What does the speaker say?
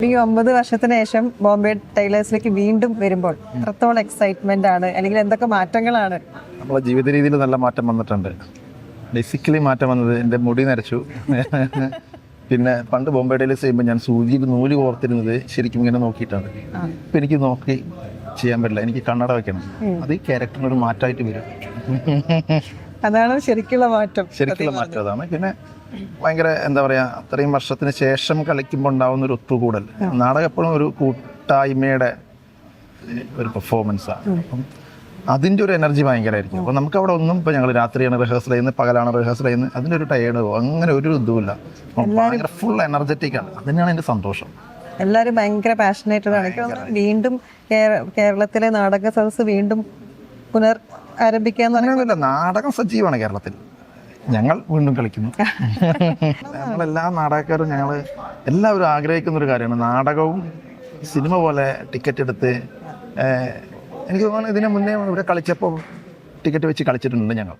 ഈ 9 വർഷത്തിന് ശേഷം ബോംബെ ടൈലേഴ്സിലേക്ക് വീണ്ടും വരുമ്പോൾ എത്രത്തോളം എക്സൈറ്റ്മെന്റ് ആണ്, അല്ലെങ്കിൽ എന്തൊക്കെ മാറ്റങ്ങളാണ്? നമ്മളെ ജീവിത രീതിയിൽ നല്ല മാറ്റം വന്നിട്ടുണ്ട്. ബേസിക്കലി മാറ്റം വന്നത് എൻ്റെ മുടി നരച്ചു. പിന്നെ പണ്ട് ബോംബെ ടൈലേഴ്സ് ചെയ്യുമ്പോൾ ഞാൻ സൂചിയിൽ നൂല് കോർത്തിരുന്നത് ശരിക്കും ഇങ്ങനെ നോക്കിയിട്ടാണ്. ഇപ്പം എനിക്ക് നോക്കി ചെയ്യാൻ പറ്റില്ല, എനിക്ക് കണ്ണട വെക്കണം. അത് ഈ ക്യാരക്ടറിനൊരു മാറ്റമായിട്ട് വരും. അതാണ് ശരിക്കുള്ള മാറ്റം. ശരിക്കുള്ള മാറ്റം അതാണ്. പിന്നെ ഭയങ്കര എന്താ പറയുക, അത്രയും വർഷത്തിന് ശേഷം കളിക്കുമ്പോൾ ഉണ്ടാവുന്ന ഒരു ഒത്തുകൂടൽ. നാടകം എപ്പോഴും ഒരു കൂട്ടായ്മയുടെ ഒരു പെർഫോമൻസാണ്. അപ്പം അതിൻ്റെ ഒരു എനർജി ഭയങ്കരമായിരിക്കും. അപ്പോൾ നമുക്ക് അവിടെ ഒന്നും, ഇപ്പോൾ ഞങ്ങൾ രാത്രിയാണ് റിഹേഴ്സൽ ചെയ്യുന്നത്, പകലാണ് റിഹേഴ്സൽ ചെയ്യുന്നത്, അതിൻ്റെ ഒരു ടയേർഡോ അങ്ങനെ ഒരു ഇതുമില്ല. ഭയങ്കര ഫുൾ എനർജറ്റിക് ആണ്. അത് തന്നെയാണ് എൻ്റെ സന്തോഷം. എല്ലാവരും ഭയങ്കര പാഷനേറ്റഡ് ആണ്. വീണ്ടും കേരളത്തിലെ നാടക സദസ്സ് വീണ്ടും പുനർ ആരംഭിക്കാന്ന് അങ്ങനെയൊന്നുമില്ല. നാടകം സജീവമാണ് കേരളത്തിൽ. ഞങ്ങൾ വീണ്ടും കളിക്കുന്നു. ഞങ്ങളെല്ലാ നാടകക്കാരും ഞങ്ങൾ എല്ലാവരും ആഗ്രഹിക്കുന്ന ഒരു കാര്യമാണ് നാടകവും സിനിമ പോലെ ടിക്കറ്റ് എടുത്ത്. എനിക്ക് തോന്നുന്നു ഇതിന് മുന്നേ ഇവിടെ കളിച്ചപ്പോൾ ടിക്കറ്റ് വെച്ച് കളിച്ചിട്ടുണ്ട് ഞങ്ങൾ.